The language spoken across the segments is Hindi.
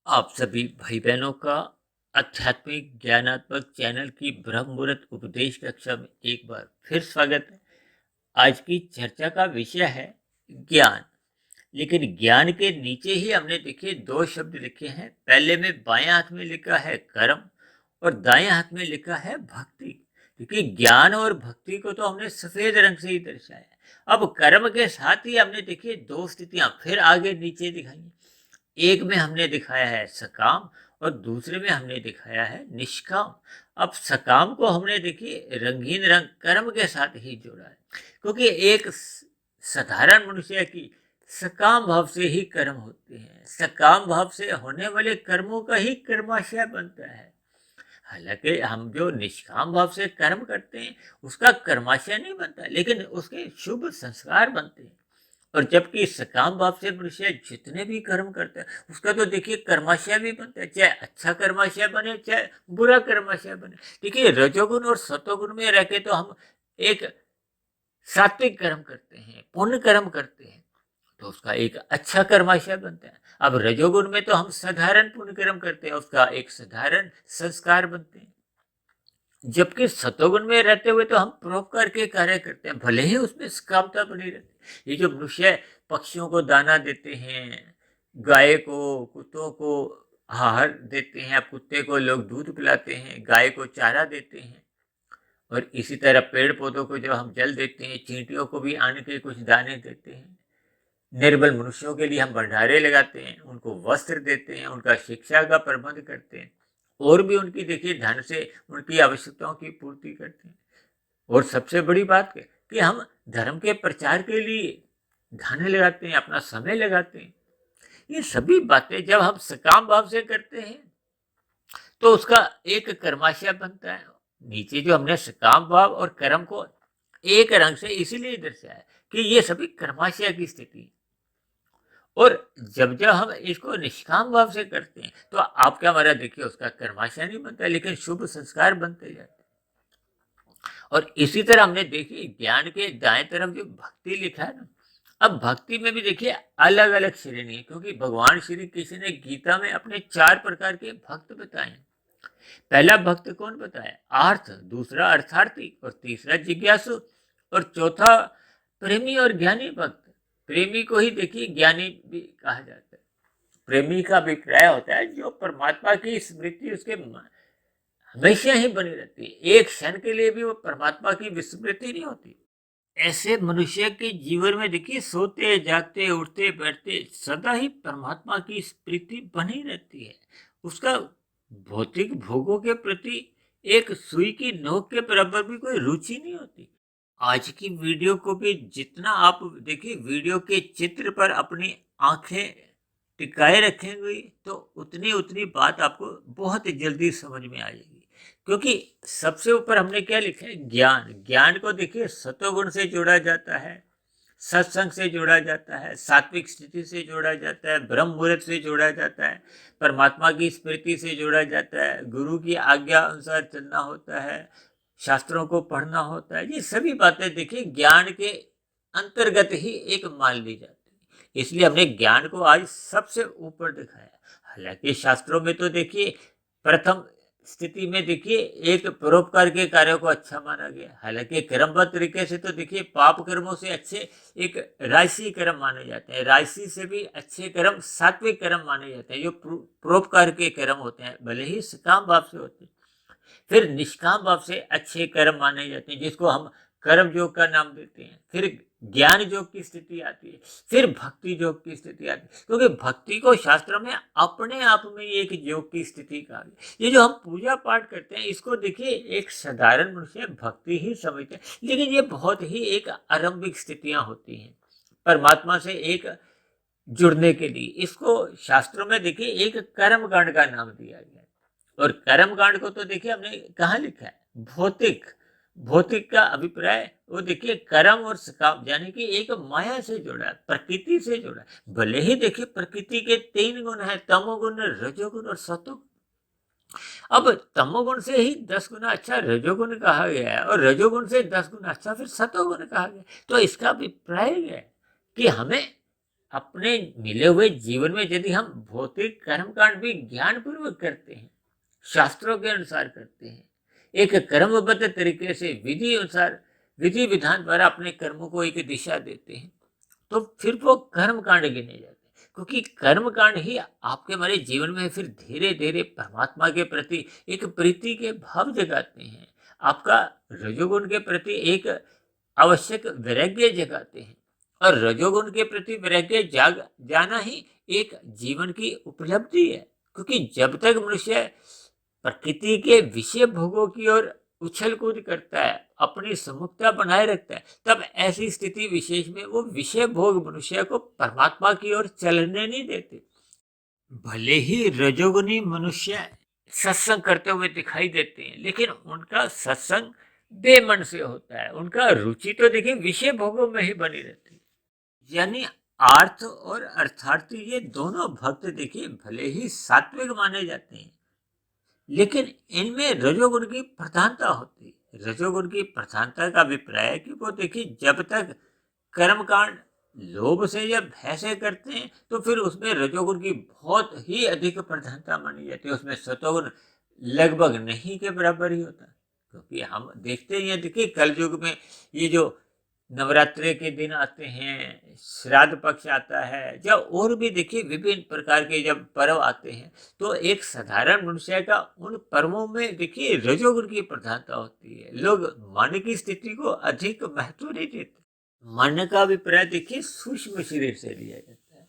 आप सभी भाई बहनों का आध्यात्मिक ज्ञानात्मक चैनल की ब्रह्म मुहूर्त उपदेश कक्षा में एक बार फिर स्वागत है। आज की चर्चा का विषय है ज्ञान। लेकिन ज्ञान के नीचे ही हमने देखिए दो शब्द लिखे हैं। पहले में बाएं हाथ में लिखा है कर्म और दाएं हाथ में लिखा है भक्ति। क्योंकि ज्ञान और भक्ति को तो हमने सफेद रंग से ही दर्शाया। अब कर्म के साथ ही हमने देखिए दो स्थितियां फिर आगे नीचे दिखाई। एक में हमने दिखाया है सकाम और दूसरे में हमने दिखाया है निष्काम। अब सकाम को हमने देखिए रंगीन रंग कर्म के साथ ही जोड़ा है, क्योंकि एक साधारण मनुष्य की सकाम भाव से ही कर्म होते हैं। सकाम भाव से होने वाले कर्मों का ही कर्माशय बनता है। हालांकि हम जो निष्काम भाव से कर्म करते हैं उसका कर्माशय नहीं बनता, लेकिन उसके शुभ संस्कार बनते हैं। और जबकि सकाम भाव से मनुष्य जितने भी कर्म करता है उसका तो देखिए कर्माशय भी बनता है, चाहे अच्छा कर्माशय बने चाहे बुरा कर्माशय बने। देखिए रजोगुण और सतोगुण में रह के तो हम एक सात्विक कर्म करते हैं, पुण्य कर्म करते हैं, तो उसका एक अच्छा कर्माशय बनता है। अब रजोगुण में तो हम साधारण पुण्य कर्म करते हैं, उसका एक साधारण संस्कार बनते हैं। जबकि सतोगुण में रहते हुए तो हम परोपकार के कार्य करते हैं, भले ही उसमें सकामता बनी रहती है। ये जो मनुष्य पक्षियों को दाना देते हैं, गाय को कुत्तों को आहार देते हैं, कुत्ते को लोग दूध पिलाते हैं, गाय को चारा देते हैं, और इसी तरह पेड़ पौधों को जब हम जल देते हैं, चींटियों को भी आने के कुछ दाने देते हैं, निर्बल मनुष्यों के लिए हम भंडारे लगाते हैं, उनको वस्त्र देते हैं, उनका शिक्षा का प्रबंध करते हैं, और भी उनकी देखिए धन से उनकी आवश्यकताओं की पूर्ति करते हैं। और सबसे बड़ी बात है कि हम धर्म के प्रचार के लिए धन लगाते हैं, अपना समय लगाते हैं। ये सभी बातें जब हम सकाम भाव से करते हैं तो उसका एक कर्माशय बनता है। नीचे जो हमने सकाम भाव और कर्म को एक रंग से इसीलिए दर्शाया कि ये सभी कर्माशय की स्थिति है। और जब जब हम इसको निष्काम भाव से करते हैं तो आप क्या हमारा देखिए उसका कर्माशय नहीं बनता, लेकिन शुभ संस्कार बनते जाते हैं। और इसी तरह हमने देखिए ज्ञान के दाएं तरफ जो भक्ति लिखा है ना, अब भक्ति में भी देखिए अलग अलग श्रेणी है, क्योंकि भगवान श्री कृष्ण ने गीता में अपने 4 प्रकार के भक्त बताए हैं। पहला भक्त कौन बताया? आर्थ, दूसरा अर्थार्थी, और तीसरा जिज्ञासु, और चौथा प्रेमी और ज्ञानी भक्त। प्रेमी को ही देखिए ज्ञानी भी कहा जाता है। प्रेमी का अभिप्राय होता है जो परमात्मा की स्मृति उसके हमेशा ही बनी रहती है, एक क्षण के लिए भी वो परमात्मा की विस्मृति नहीं होती। ऐसे मनुष्य के जीवन में देखिए सोते जागते उठते बैठते सदा ही परमात्मा की स्मृति बनी रहती है। उसका भौतिक भोगों के प्रति एक सुई की नोक के बराबर भी कोई रुचि नहीं होती। आज की वीडियो को भी जितना आप देखिए वीडियो के चित्र पर अपनी आंखें टिकाए रखेंगे तो उतनी उतनी बात आपको बहुत जल्दी समझ में आ जाएगी। क्योंकि सबसे ऊपर हमने क्या लिखा है? ज्ञान। ज्ञान को देखिए सतोगुण से जोड़ा जाता है, सत्संग से जोड़ा जाता है, सात्विक स्थिति से जोड़ा जाता है, ब्रह्म मुहूर्त से जोड़ा जाता है, परमात्मा की स्मृति से जोड़ा जाता है, गुरु की आज्ञा अनुसार चलना होता है, शास्त्रों को पढ़ना होता है। ये सभी बातें देखिए ज्ञान के अंतर्गत ही एक मान ली जाती है। इसलिए हमने ज्ञान को आज सबसे ऊपर दिखाया। हालांकि शास्त्रों में तो देखिए प्रथम स्थिति में देखिए एक परोपकार के कार्यों को अच्छा माना गया। हालांकि क्रमबद्ध तरीके से तो देखिए पाप कर्मों से अच्छे एक राजसी कर्म माने जाते हैं, राजसी से भी अच्छे कर्म सात्विक कर्म माने जाते हैं, जो परोपकार के कर्म होते हैं, भले ही सकाम भाव से होते हैं। फिर निष्काम भाव से अच्छे कर्म माने जाते हैं, जिसको हम कर्म योग का नाम देते हैं। फिर ज्ञान योग की स्थिति आती है, फिर भक्ति योग की स्थिति आती है, क्योंकि भक्ति को शास्त्रों में अपने आप में एक योग की स्थिति कहा गया। ये जो हम पूजा पाठ करते हैं इसको देखिए एक साधारण मनुष्य भक्ति ही समझते हैं, लेकिन ये बहुत ही एक आरंभिक स्थितियां होती हैं परमात्मा से एक जुड़ने के लिए। इसको शास्त्रों में देखिए एक कर्म कांड का नाम दिया गया है। और कर्म कांड को तो देखिए हमने कहाँ लिखा है? भौतिक। भौतिक का अभिप्राय वो देखिए कर्म और सकाम यानी कि एक माया से जुड़ा है, प्रकृति से जुड़ा है। भले ही देखिए प्रकृति के 3 गुण है, तमोगुण, रजोगुण और सतोगुण। अब तमोगुण से ही 10 गुना अच्छा रजोगुण कहा गया है, और रजोगुण से 10 गुना अच्छा फिर सतोगुण कहा गया। तो इसका अभिप्राय है कि हमें अपने मिले हुए जीवन में यदि हम भौतिक कर्मकांड भी ज्ञान पूर्वक करते हैं, शास्त्रों के अनुसार करते हैं, एक कर्मबद्ध तरीके से विधि अनुसार विधि विधान द्वारा अपने कर्मों को एक दिशा देते हैं, तो फिर वो कर्म कांड गिने जाते हैं, क्योंकि कर्म कांड ही आपके हमारे जीवन में फिर धीरे धीरे परमात्मा के प्रति एक प्रीति के भाव जगाते हैं, आपका रजोगुण के प्रति एक आवश्यक वैराग्य जगाते हैं। और रजोगुण के प्रति वैराग्य जाग जाना ही एक जीवन की उपलब्धि है, क्योंकि जब तक मनुष्य प्रकृति के विषय भोगों की ओर उछल कूद करता है, अपनी सम्मुखता बनाए रखता है, तब ऐसी स्थिति विशेष में वो विषय भोग मनुष्य को परमात्मा की ओर चलने नहीं देते। भले ही रजोगुनी मनुष्य सत्संग करते हुए दिखाई देते हैं, लेकिन उनका सत्संग बेमन से होता है, उनका रुचि तो देखिए विषय भोगों में ही बनी रहती है। यानी आर्थ और अर्थार्थी ये दोनों भक्त देखिए भले ही सात्विक माने जाते हैं, लेकिन इनमें रजोगुण की प्रधानता होती है। रजोगुण की प्रधानता का अभिप्राय है कि वो देखिए जब तक कर्मकांड लोभ से या भय से करते हैं, तो फिर उसमें रजोगुण की बहुत ही अधिक प्रधानता मानी जाती है, उसमें सतोगुण लगभग नहीं के बराबर ही होता है। क्योंकि हम देखते ही हैं, देखिए कल युग में ये जो नवरात्रि के दिन आते हैं, श्राद्ध पक्ष आता है, या और भी देखिए विभिन्न प्रकार के जब पर्व आते हैं, तो एक साधारण मनुष्य का उन पर्वों में देखिए रजोगुण की प्रधानता होती है। लोग मन की स्थिति को अधिक महत्व नहीं देते। मन का अभिप्राय देखिए सूक्ष्म शरीर से लिया जाता है,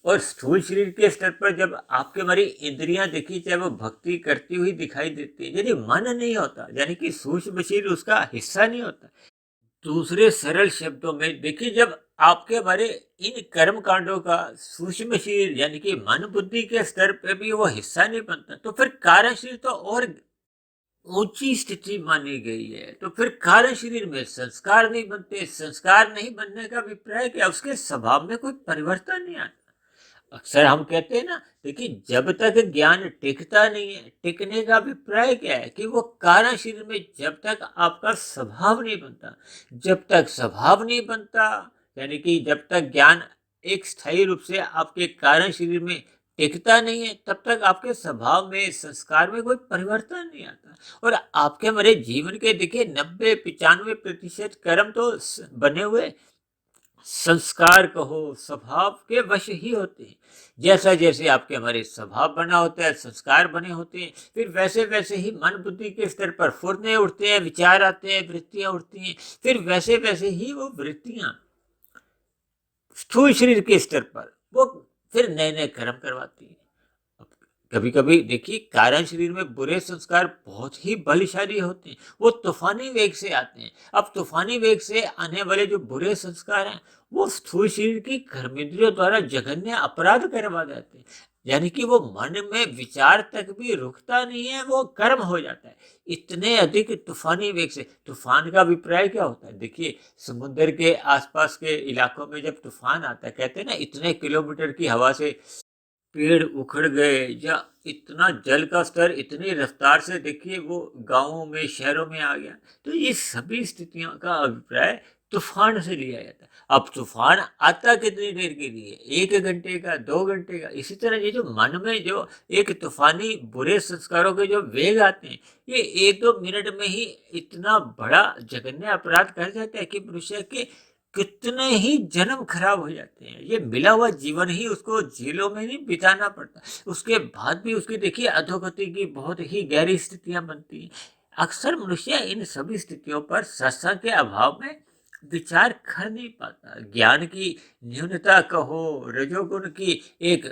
और स्थूल शरीर के स्तर पर जब आपके हमारी इंद्रियां देखी चाहे वो भक्ति करती हुई दिखाई देती है, यदि मन नहीं होता यानी कि सूक्ष्म शरीर उसका हिस्सा नहीं होता। दूसरे सरल शब्दों में देखिए, जब आपके हमारे इन कर्म कांडों का सूक्ष्म शरीर यानी कि मन बुद्धि के स्तर पे भी वो हिस्सा नहीं बनता, तो फिर कार्य शरीर तो और ऊंची स्थिति मानी गई है। तो फिर कार्य शरीर में संस्कार नहीं बनते, संस्कार नहीं बनने का अभिप्राय क्या, उसके स्वभाव में कोई परिवर्तन नहीं आता। अक्सर हम कहते हैं ना, देखिए जब तक ज्ञान टिकता नहीं है, टिकने का अभिप्राय क्या है कि वो कारण शरीर में जब तक आपका स्वभाव नहीं बनता, जब तक स्वभाव नहीं बनता, यानी कि जब तक ज्ञान एक स्थायी रूप से आपके कारण शरीर में टिकता नहीं है, तब तक आपके स्वभाव में संस्कार में कोई परिवर्तन नहीं आता। और आपके हमारे जीवन के देखिए 90-95% कर्म तो बने हुए संस्कार कहो स्वभाव के वश ही होते हैं। जैसा जैसे आपके हमारे स्वभाव बना होता है, संस्कार बने होते हैं, फिर वैसे वैसे ही मन बुद्धि के स्तर पर फुरने उठते हैं, विचार आते हैं, वृत्तियां उठती हैं, फिर वैसे वैसे ही वो वृत्तियां स्थूल शरीर के स्तर पर वो फिर नए नए कर्म करवाती है। कभी कभी देखिए कारण शरीर में बुरे संस्कार बहुत ही बलशाली होते हैं, वो तूफानी वेग से आते हैं। अब तूफानी वेग से आने वाले जो बुरे संस्कार हैं, वो स्थूल शरीर की कर्मेंद्रियों द्वारा जघन्य अपराध करवा देते हैं, यानी कि वो मन में विचार तक भी रुकता नहीं है, वो कर्म हो जाता है इतने अधिक तूफानी वेग से। तूफान का अभिप्राय क्या होता है, देखिए समुद्र के आसपास के इलाकों में जब तूफान आता है, कहते हैं ना इतने किलोमीटर की हवा से पेड़ उखड़ गए, या इतना जल का स्तर इतनी रफ्तार से देखिए वो गांवों में शहरों में आ गया। तो ये सभी स्थितियों का अभिप्राय तूफान से लिया जाता है। अब तूफान आता कितनी देर के लिए, 1 घंटे का, 2 घंटे का। इसी तरह ये जो मन में जो एक तूफानी बुरे संस्कारों के जो वेग आते हैं, ये 1-2 मिनट में ही इतना बड़ा जघन्य अपराध कर जाता है कि मनुष्य के कितने ही जन्म खराब हो जाते हैं। ये मिला हुआ जीवन ही उसको जेलों में नहीं बिताना पड़ता, उसके बाद भी उसकी देखिए अधोगति की बहुत ही गहरी स्थितियां बनती हैं। अक्सर मनुष्य इन सभी स्थितियों पर सत्संग के अभाव में विचार कर नहीं पाता। ज्ञान की न्यूनता कहो, रजोगुण की एक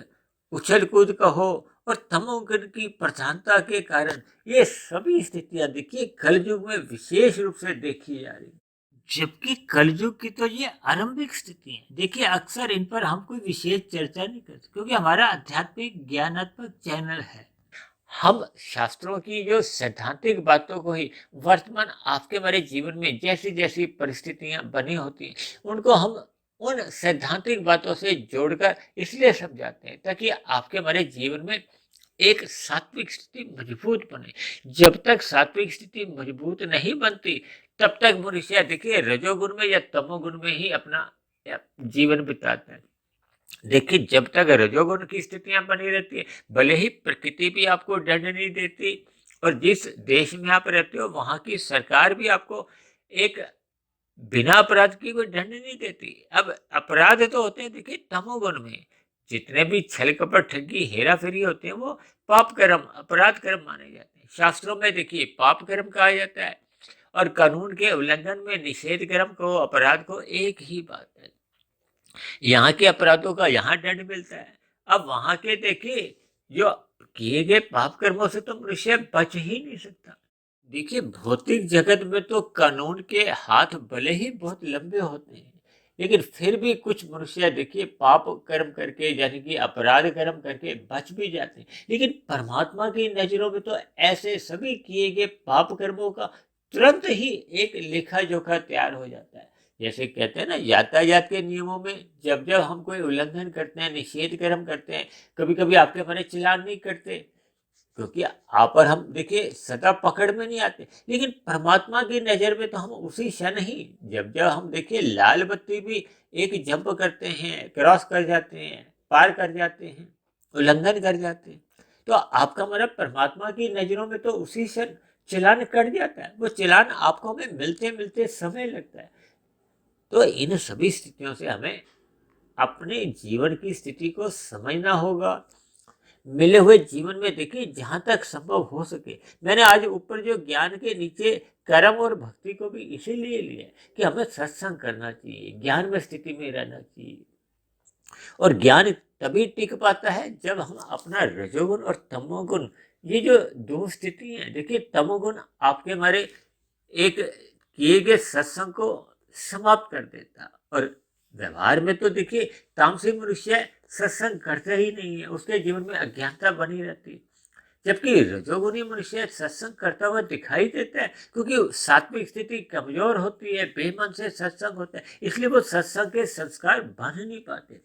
उछल कूद कहो, और तमोगुण की प्रधानता के कारण ये सभी स्थितियां देखिए कलयुग में विशेष रूप से देखी जा रही। जबकि कलयुग की तो ये आरंभिक स्थिति है। देखिए अक्सर इन पर हम कोई विशेष चर्चा नहीं करते, क्योंकि हमारा आध्यात्मिक ज्ञानात्मक चैनल है। हम शास्त्रों की जो सैद्धांतिक बातों को ही वर्तमान आपके हमारे जीवन में जैसी जैसी परिस्थितियां बनी होती हैं, उनको हम उन सैद्धांतिक बातों से जोड़कर इसलिए समझाते हैं, ताकि आपके हमारे जीवन में एक सात्विक स्थिति मजबूत बने। जब तक सात्विक स्थिति मजबूत नहीं बनती, तब तक मनुष्य देखिए रजोगुण में या तमोगुण में ही अपना जीवन बिताता है। देखिए, जब तक रजोगुण की स्थितियां बनी रहती है, भले ही प्रकृति भी आपको दंड नहीं देती और जिस देश में आप रहते हो वहां की सरकार भी आपको एक बिना अपराध की कोई दंड नहीं देती। अब अपराध तो होते हैं देखिए तमोगुण में, जितने भी छल कपट ठगी हेरा फेरी होते हैं वो पाप कर्म अपराध कर्म माने जाते हैं। शास्त्रों में देखिए पाप कर्म कहा जाता है और कानून के उल्लंघन में निषेध कर्म को अपराध को एक ही बात है। यहाँ के अपराधों का यहाँ दंड मिलता है। अब वहां के देखिए जो किए गए पाप कर्मों से तो मनुष्य बच ही नहीं सकता। देखिए भौतिक जगत में तो कानून के हाथ भले ही बहुत लंबे होते हैं, लेकिन फिर भी कुछ मनुष्य देखिए पाप कर्म करके यानी कि अपराध कर्म करके बच भी जाते हैं। लेकिन परमात्मा की नजरों में तो ऐसे सभी किए गए पाप कर्मों का तुरंत ही एक लेखा जोखा तैयार हो जाता है। जैसे कहते हैं ना यातायात के नियमों में जब जब हम कोई उल्लंघन करते हैं निषेध कर्म करते हैं, कभी कभी आपके हमारे चालान नहीं करते क्योंकि आप और हम देखिए सदा पकड़ में नहीं आते, लेकिन परमात्मा की नजर में तो हम उसी क्षण ही जब जब हम देखिए लाल बत्ती भी एक जंप करते हैं क्रॉस कर जाते हैं पार कर जाते हैं उल्लंघन कर जाते हैं, तो आपका मतलब परमात्मा की नजरों में तो उसी क्षण चालान कट जाता है। वो चालान आपको हमें मिलते मिलते समय लगता है। तो इन सभी स्थितियों से हमें अपने जीवन की स्थिति को समझना होगा। मिले हुए जीवन में देखिए जहां तक संभव हो सके, मैंने आज ऊपर जो ज्ञान के नीचे कर्म और भक्ति को भी इसीलिए लिया कि हमें सत्संग करना चाहिए, ज्ञान में स्थिति में रहना चाहिए। और ज्ञान तभी टिक पाता है जब हम अपना रजोगुण और तमोगुण ये जो दो स्थिति है देखिए तमोगुण आपके हमारे एक किए गए सत्संग को समाप्त कर देता और व्यवहार में तो देखिए तामसिक मनुष्य सत्संग करते ही नहीं है, उसके जीवन में अज्ञानता बनी रहती। जबकि रजोगुणी मनुष्य सत्संग करता हुआ दिखाई देता है क्योंकि सात्विक स्थिति कमजोर होती है, बेमन से सत्संग होता है, इसलिए वो सत्संग के संस्कार बन नहीं पाते।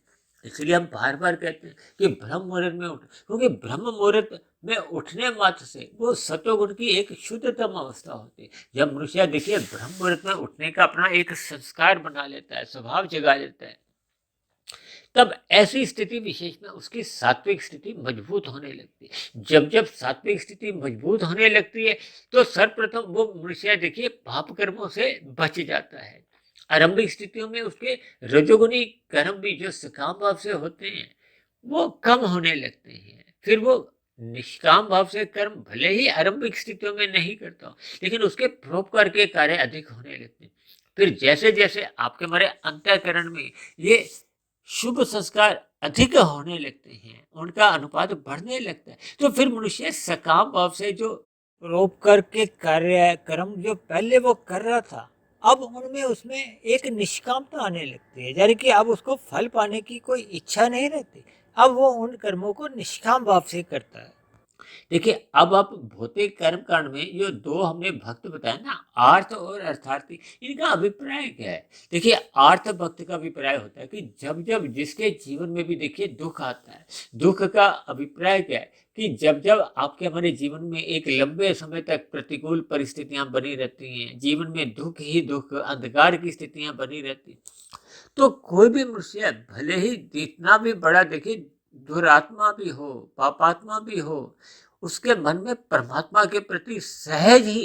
इसलिए हम बार बार कहते हैं कि ब्रह्म मुहूर्त में उठ, क्योंकि ब्रह्म मुहूर्त में उठने मात्र से वो सतोगुण की एक शुद्धतम अवस्था होती है। जब मनुष्य देखिए ब्रह्म मुहूर्त में उठने का अपना एक संस्कार बना लेता है, स्वभाव जगा लेता है, तब ऐसी स्थिति विशेष में उसकी सात्विक स्थिति मजबूत होने लगती है। जब जब सात्विक स्थिति मजबूत होने लगती है तो सर्वप्रथम वो मनुष्य देखिए पाप कर्मों से बच जाता है। आरंभिक स्थितियों में उसके रजोगुणी कर्म भी जो सकाम भाव से होते हैं वो कम होने लगते हैं। फिर वो निष्काम भाव से कर्म भले ही आरंभिक स्थितियों में नहीं करता हो, लेकिन उसके परोपकार के कार्य अधिक होने लगते हैं। फिर जैसे जैसे आपके हमारे अंतःकरण में ये शुभ संस्कार अधिक होने लगते हैं, उनका अनुपात बढ़ने लगता है, तो फिर मनुष्य सकाम भाव से जो परोपकार के कार्य कर्म जो पहले वो कर रहा था, अब उनमें उसमें एक निष्कामता आने लगती है, यानी कि अब उसको फल पाने की कोई इच्छा नहीं रहती। अब वो उन कर्मों को निष्काम भाव से करता है। देखिए अब आप भौतिक कर्म कांड में जो दो हमने भक्त बताया ना, आर्थ और अर्थार्थी, इनका अभिप्राय क्या है? देखिए आर्थ भक्त का अभिप्राय होता है कि जब जब जिसके जीवन में भी देखिए दुख आता है, दुख का अभिप्राय क्या है कि जब जब आपके हमारे जीवन में एक लंबे समय तक प्रतिकूल परिस्थितियां बनी रहती हैं, जीवन में दुख ही दुख अंधकार की स्थितियां बनी रहती, तो कोई भी मनुष्य भले ही जितना भी बड़ा देखिए दुरात्मा भी हो पापात्मा भी हो, उसके मन में परमात्मा के प्रति सहज ही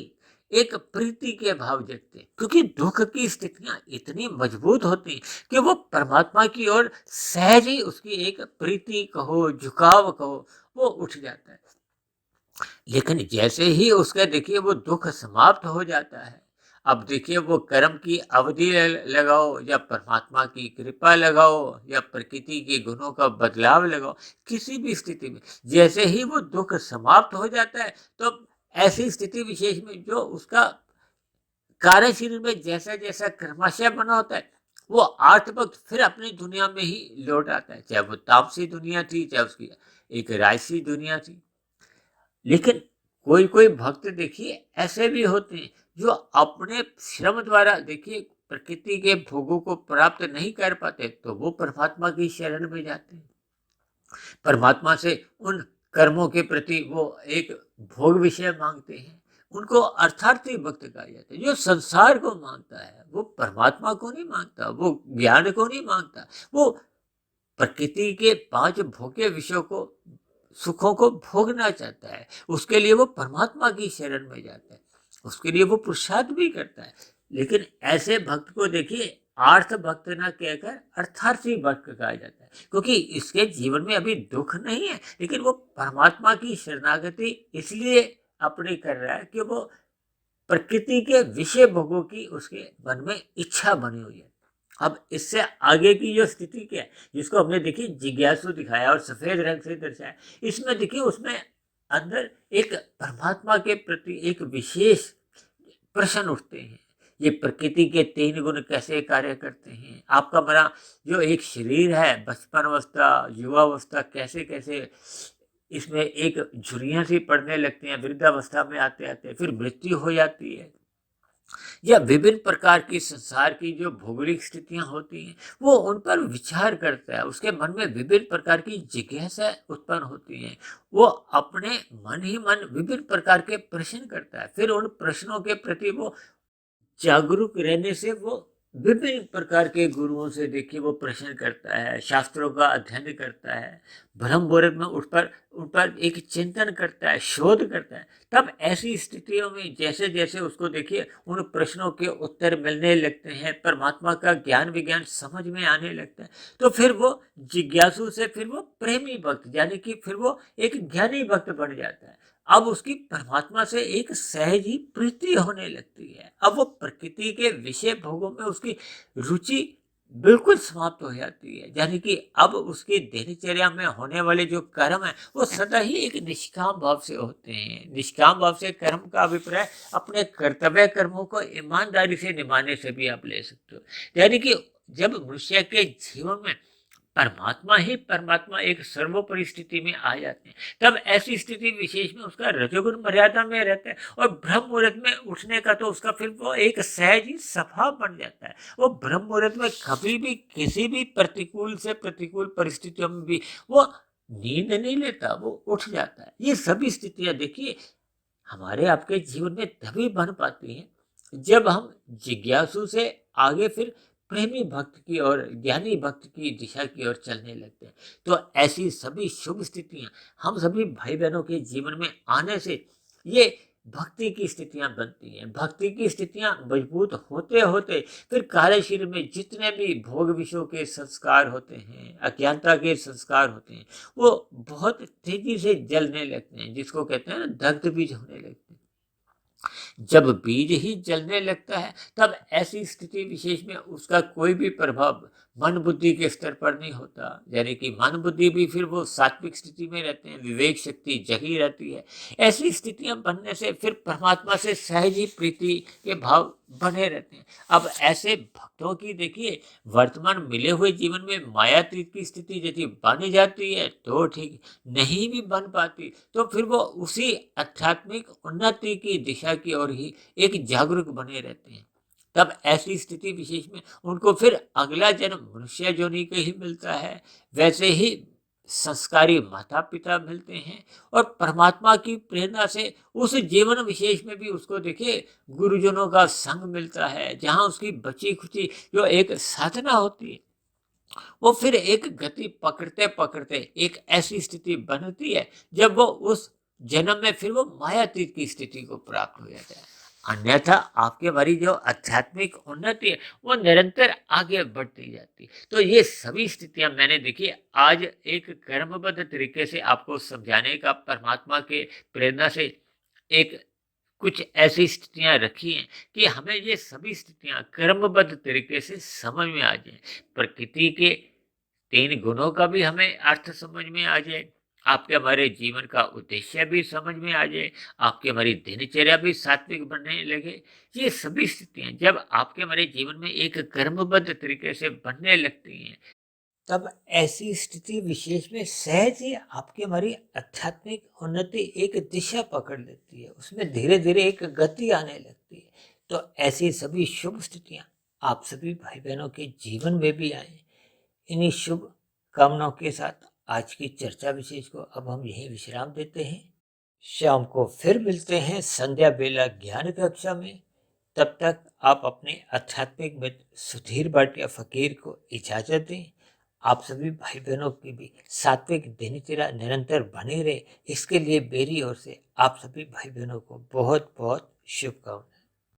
एक प्रीति के भाव जगते हैं, क्योंकि दुख की स्थितियां इतनी मजबूत होती कि वो परमात्मा की ओर सहज ही उसकी एक प्रीति कहो झुकाव कहो वो उठ जाता है। लेकिन जैसे ही उसका देखिए वो दुख समाप्त हो जाता है, अब देखिए वो कर्म की अवधि लगाओ या परमात्मा की कृपा लगाओ या प्रकृति के गुणों का बदलाव लगाओ, किसी भी स्थिति में जैसे ही वो दुख समाप्त हो जाता है तो ऐसी स्थिति विशेष में जो उसका कार्य शरीर में जैसा जैसा कर्माशय बना होता है वो आठ वक्त फिर अपनी दुनिया में ही लौट आता है, चाहे वो तामसी दुनिया थी चाहे उसकी एक राजसी दुनिया थी। लेकिन कोई कोई भक्त देखिए ऐसे भी होते हैं जो अपने श्रम द्वारा देखिए प्रकृति के भोगों को प्राप्त नहीं कर पाते, तो वो परमात्मा की शरण में जाते हैं, परमात्मा से उन कर्मों के प्रति वो एक भोग विषय मांगते हैं। उनको अर्थार्थी भक्त कहा जाता है। जो संसार को मांगता है वो परमात्मा को नहीं मांगता, वो ज्ञान को नहीं मांगता, वो प्रकृति के 5 भोग्य विषयों को, सुखों को भोगना चाहता है, उसके लिए वो परमात्मा की शरण में जाता है, उसके लिए वो पुरुषार्थ भी करता है। लेकिन ऐसे भक्त को देखिए आर्थ भक्त ना कहकर अर्थार्थी भक्त कहा जाता है, क्योंकि इसके जीवन में अभी दुख नहीं है, लेकिन वो परमात्मा की शरणागति इसलिए अपनी कर रहा है कि वो प्रकृति के विषय भोगों की उसके मन में इच्छा बनी हुई है। अब इससे आगे की जो स्थिति क्या है, जिसको हमने देखी जिज्ञासु दिखाया और सफेद रंग से दर्शाया, इसमें देखिए उसमें अंदर एक परमात्मा के प्रति एक विशेष प्रश्न उठते हैं। ये प्रकृति के 3 गुण कैसे कार्य करते हैं, आपका हमारा जो एक शरीर है, बचपन अवस्था, युवावस्था, कैसे कैसे इसमें एक झुर्रियां सी पड़ने लगती हैं, वृद्धावस्था में आते आते फिर मृत्यु हो जाती है, या विभिन्न प्रकार की संसार की जो भौगोलिक स्थितियां होती हैं वो उन पर विचार करता है, उसके मन में विभिन्न प्रकार की जिज्ञासा उत्पन्न होती है, वो अपने मन ही मन विभिन्न प्रकार के प्रश्न करता है, फिर उन प्रश्नों के प्रति वो जागरूक रहने से वो विभिन्न प्रकार के गुरुओं से देखिए वो प्रश्न करता है, शास्त्रों का अध्ययन करता है, ब्रह्म मुहूर्त में उन पर एक चिंतन करता है, शोध करता है। तब ऐसी स्थितियों में जैसे जैसे उसको देखिए उन प्रश्नों के उत्तर मिलने लगते हैं, परमात्मा का ज्ञान विज्ञान समझ में आने लगता है, तो फिर वो जिज्ञासु से फिर वो प्रेमी भक्त यानी कि फिर वो एक ज्ञानी भक्त बन जाता है। अब उसकी परमात्मा से एक सहज ही प्रीति होने लगती है, अब वो प्रकृति के विषय भोगों में उसकी रुचि बिल्कुल समाप्त हो जाती है, यानी कि अब उसकी दिनचर्या में होने वाले जो कर्म है वो सदा ही एक निष्काम भाव से होते हैं। निष्काम भाव से कर्म का अभिप्राय अपने कर्तव्य कर्मों को ईमानदारी से निभाने से भी आप ले सकते हो, यानी कि जब मनुष्य के जीवन में परमात्मा ही परमात्मा एक सर्वोपरि स्थिति में आ जाते हैं, तब ऐसी स्थिति विशेष में उसका रजोगुण मर्यादा में रहता है, और ब्रह्म मुहूर्त में उठने का तो उसका फिर वो एक सहज ही स्वभाव बन जाता है। वो ब्रह्म मुहूर्त में कभी भी किसी भी प्रतिकूल से प्रतिकूल परिस्थितियों में भी वो नींद नहीं लेता, वो उठ जाता है। ये सभी स्थितियां देखिए हमारे आपके जीवन में तभी बन पाती हैं जब हम जिज्ञासु से आगे फिर प्रेमी भक्त की और ज्ञानी भक्त की दिशा की ओर चलने लगते हैं। तो ऐसी सभी शुभ स्थितियां हम सभी भाई बहनों के जीवन में आने से ये भक्ति की स्थितियां बनती हैं। भक्ति की स्थितियां मजबूत होते होते फिर कार्यशील में जितने भी भोग विषयों के संस्कार होते हैं, अज्ञानता के संस्कार होते हैं, वो बहुत तेजी से जलने लगते हैं, जिसको कहते हैं ना दग्ध बीज होने लगते हैं। जब बीज ही जलने लगता है तब ऐसी स्थिति विशेष में उसका कोई भी प्रभाव मन बुद्धि के स्तर पर नहीं होता, यानी कि मन बुद्धि भी फिर वो सात्विक स्थिति में रहते हैं, विवेक शक्ति जगी रहती है। ऐसी स्थितियां बनने से फिर परमात्मा से सहज ही प्रीति के भाव बने रहते हैं। अब ऐसे भक्तों की देखिए वर्तमान मिले हुए जीवन में मायातीत की स्थिति यदि बन जाती है तो ठीक, नहीं भी बन पाती तो फिर वो उसी आध्यात्मिक उन्नति की दिशा की ओर ही एक जागरूक बने रहते हैं। तब ऐसी स्थिति विशेष में उनको फिर अगला जन्म मनुष्य योनि के ही मिलता है, वैसे ही संस्कारी माता पिता मिलते हैं, और परमात्मा की प्रेरणा से उस जीवन विशेष में भी उसको देखिए गुरुजनों का संग मिलता है, जहाँ उसकी बची खुची जो एक साधना होती है वो फिर एक गति पकड़ते पकड़ते एक ऐसी स्थिति बनती है जब वो उस जन्म में फिर वो मायातीत की स्थिति को प्राप्त हो जाता है। अन्यथा आपकी हमारी जो आध्यात्मिक उन्नति है वो निरंतर आगे बढ़ती जाती है। तो ये सभी स्थितियां मैंने देखी आज एक कर्मबद्ध तरीके से आपको समझाने का परमात्मा के प्रेरणा से एक कुछ ऐसी स्थितियां रखी हैं कि हमें ये सभी स्थितियां कर्मबद्ध तरीके से समझ में आ जाए, प्रकृति के 3 गुणों का भी हमें अर्थ समझ में आ जाए, आपके हमारे जीवन का उद्देश्य भी समझ में आ जाए, आपकी हमारी दिनचर्या भी सात्विक बनने लगे। ये सभी स्थितियां जब आपके हमारे जीवन में एक कर्मबद्ध तरीके से बनने लगती हैं, तब ऐसी स्थिति विशेष में सहज ही आपकी हमारी आध्यात्मिक उन्नति एक दिशा पकड़ लेती है, उसमें धीरे धीरे एक गति आने लगती है। तो ऐसी सभी शुभ स्थितियां आप सभी भाई बहनों के जीवन में भी आए। इन्हीं शुभ कामनाओं के साथ आज की चर्चा विशेष को अब हम यहीं विश्राम देते हैं। शाम को फिर मिलते हैं संध्या बेला ज्ञान कक्षा में। तब तक आप अपने आध्यात्मिक मित्र सुधीर भाटिया फकीर को इजाजत दें। आप सभी भाई बहनों की भी सात्विक दिनचर्या निरंतर बनी रहे, इसके लिए मेरी ओर से आप सभी भाई बहनों को बहुत बहुत शुभकामनाएं।